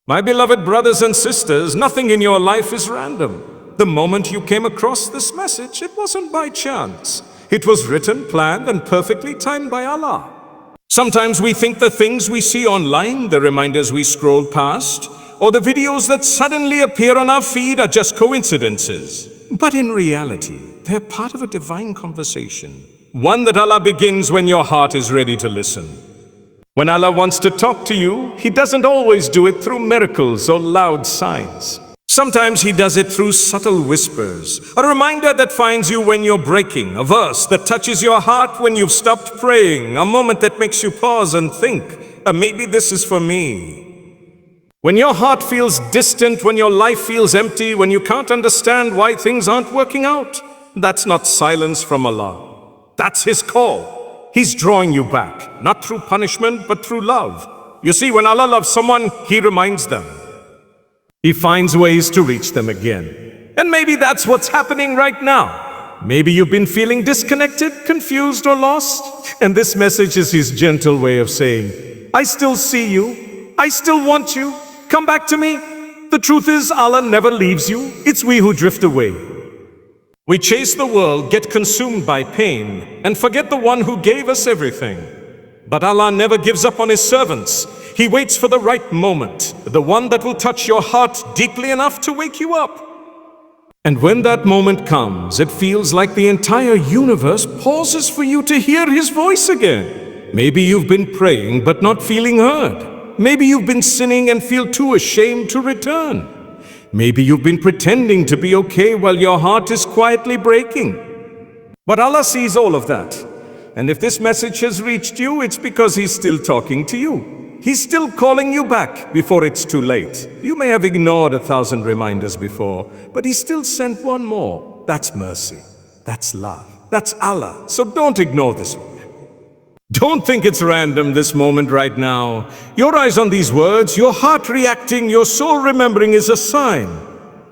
My beloved brothers and sisters, nothing in your life is random. The moment you came across this message, it wasn't by chance. It was written, planned, and perfectly timed by Allah. Sometimes we think the things we see online, the reminders we scroll past, or the videos that suddenly appear on our feed are just coincidences. But in reality, they're part of a divine conversation. One that Allah begins when your heart is ready to listen. When Allah wants to talk to you, He doesn't always do it through miracles or loud signs. Sometimes He does it through subtle whispers, a reminder that finds you when you're breaking, a verse that touches your heart when you've stopped praying, a moment that makes you pause and think, maybe this is for me. When your heart feels distant, when your life feels empty, when you can't understand why things aren't working out, that's not silence from Allah. That's His call. He's drawing you back, not through punishment, but through love. You see, when Allah loves someone, He reminds them. He finds ways to reach them again. And maybe that's what's happening right now. Maybe you've been feeling disconnected, confused, or lost. And this message is His gentle way of saying, I still see you. I still want you. Come back to me. The truth is, Allah never leaves you. It's we who drift away. We chase the world, get consumed by pain, and forget the one who gave us everything. But Allah never gives up on His servants. He waits for the right moment, the one that will touch your heart deeply enough to wake you up. And when that moment comes, it feels like the entire universe pauses for you to hear His voice again. Maybe you've been praying but not feeling heard. Maybe you've been sinning and feel too ashamed to return. Maybe you've been pretending to be okay while your heart is quietly breaking. But Allah sees all of that. And if this message has reached you, it's because He's still talking to you. He's still calling you back before it's too late. You may have ignored 1,000 reminders before, but He still sent one more. That's mercy. That's love. That's Allah. So don't ignore this one. Don't think it's random, this moment right now. Your eyes on these words, your heart reacting, your soul remembering is a sign.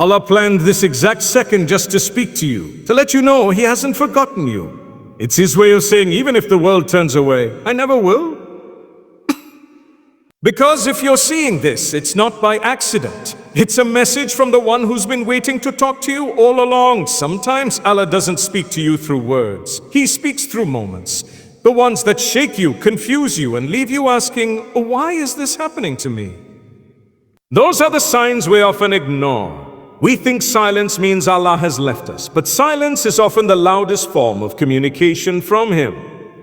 Allah planned this exact second just to speak to you, to let you know He hasn't forgotten you. It's His way of saying, even if the world turns away, I never will. Because if you're seeing this, it's not by accident. It's a message from the one who's been waiting to talk to you all along. Sometimes Allah doesn't speak to you through words. He speaks through moments. The ones that shake you, confuse you, and leave you asking, why is this happening to me? Those are the signs we often ignore. We think silence means Allah has left us, but silence is often the loudest form of communication from Him.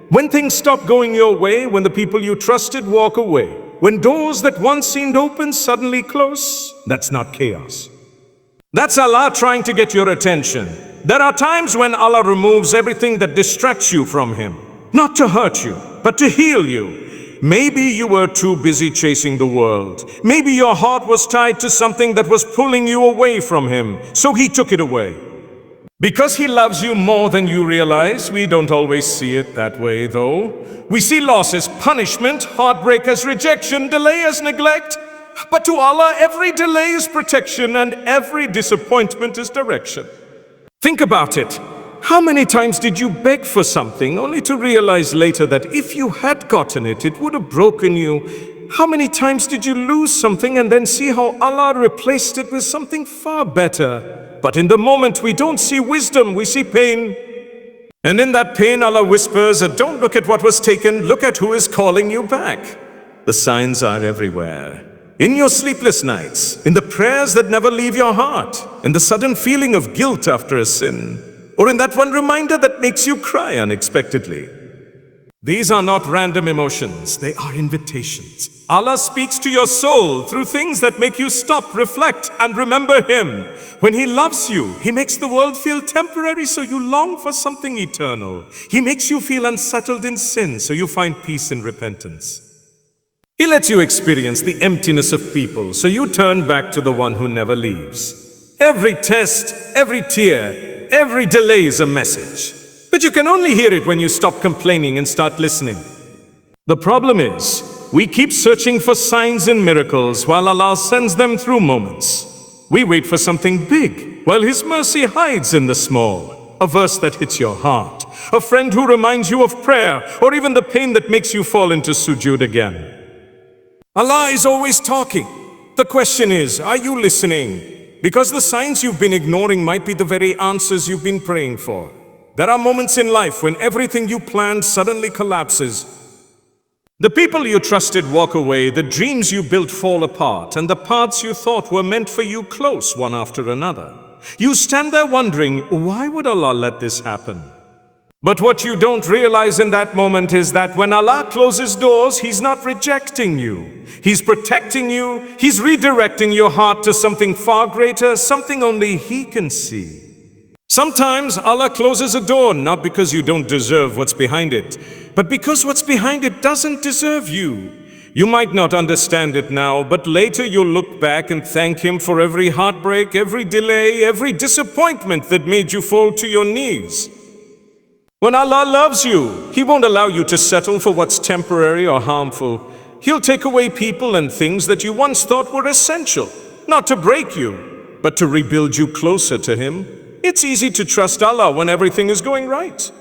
When things stop going your way, when the people you trusted walk away, when doors that once seemed open suddenly close, that's not chaos. That's Allah trying to get your attention. There are times when Allah removes everything that distracts you from Him. Not to hurt you, but to heal you. Maybe you were too busy chasing the world. Maybe your heart was tied to something that was pulling you away from Him, so He took it away. Because He loves you more than you realize, we don't always see it that way though. We see loss as punishment, heartbreak as rejection, delay as neglect. But to Allah, every delay is protection and every disappointment is direction. Think about it. How many times did you beg for something only to realize later that if you had gotten it, it would have broken you? How many times did you lose something and then see how Allah replaced it with something far better? But in the moment we don't see wisdom, we see pain. And in that pain Allah whispers, don't look at what was taken, look at who is calling you back. The signs are everywhere. In your sleepless nights, in the prayers that never leave your heart, in the sudden feeling of guilt after a sin, or in that one reminder that makes you cry unexpectedly. These are not random emotions, they are invitations. Allah speaks to your soul through things that make you stop, reflect, and remember Him. When He loves you, He makes the world feel temporary, so you long for something eternal. He makes you feel unsettled in sin, so you find peace in repentance. He lets you experience the emptiness of people, so you turn back to the one who never leaves. Every test, every tear, every delay is a message. But you can only hear it when you stop complaining and start listening. The problem is, we keep searching for signs and miracles while Allah sends them through moments. We wait for something big, while His mercy hides in the small. A verse that hits your heart, a friend who reminds you of prayer, or even the pain that makes you fall into sujood again. Allah is always talking. The question is, are you listening? Because the signs you've been ignoring might be the very answers you've been praying for. There are moments in life when everything you planned suddenly collapses. The people you trusted walk away, the dreams you built fall apart, and the paths you thought were meant for you close one after another. You stand there wondering, why would Allah let this happen? But what you don't realize in that moment is that when Allah closes doors, He's not rejecting you. He's protecting you. He's redirecting your heart to something far greater, something only He can see. Sometimes Allah closes a door not because you don't deserve what's behind it, but because what's behind it doesn't deserve you. You might not understand it now, but later you'll look back and thank Him for every heartbreak, every delay, every disappointment that made you fall to your knees. When Allah loves you, He won't allow you to settle for what's temporary or harmful. He'll take away people and things that you once thought were essential, not to break you, but to rebuild you closer to Him. It's easy to trust Allah when everything is going right.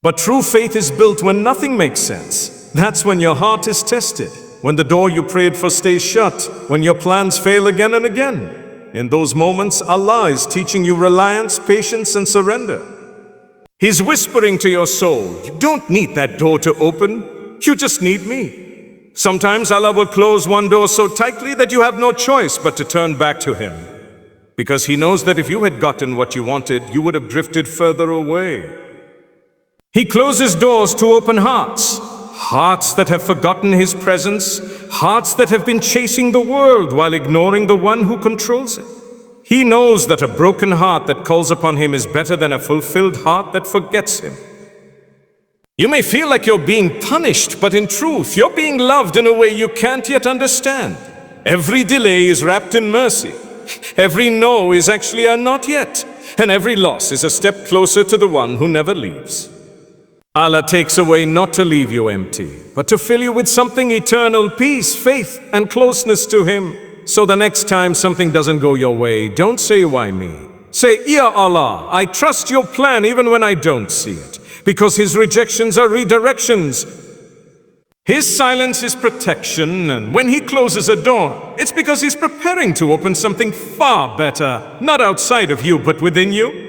But true faith is built when nothing makes sense. That's when your heart is tested, when the door you prayed for stays shut, when your plans fail again and again. In those moments, Allah is teaching you reliance, patience, and surrender. He's whispering to your soul, you don't need that door to open, you just need me. Sometimes Allah will close one door so tightly that you have no choice but to turn back to Him. Because He knows that if you had gotten what you wanted, you would have drifted further away. He closes doors to open hearts. Hearts that have forgotten His presence. Hearts that have been chasing the world while ignoring the one who controls it. He knows that a broken heart that calls upon Him is better than a fulfilled heart that forgets Him. You may feel like you're being punished, but in truth, you're being loved in a way you can't yet understand. Every delay is wrapped in mercy. Every no is actually a not yet, and every loss is a step closer to the one who never leaves. Allah takes away not to leave you empty, but to fill you with something eternal, peace, faith, and closeness to Him. So the next time something doesn't go your way, don't say, why me? Say, Ya Allah, I trust your plan even when I don't see it, because His rejections are redirections. His silence is protection, and when He closes a door, it's because He's preparing to open something far better, not outside of you, but within you.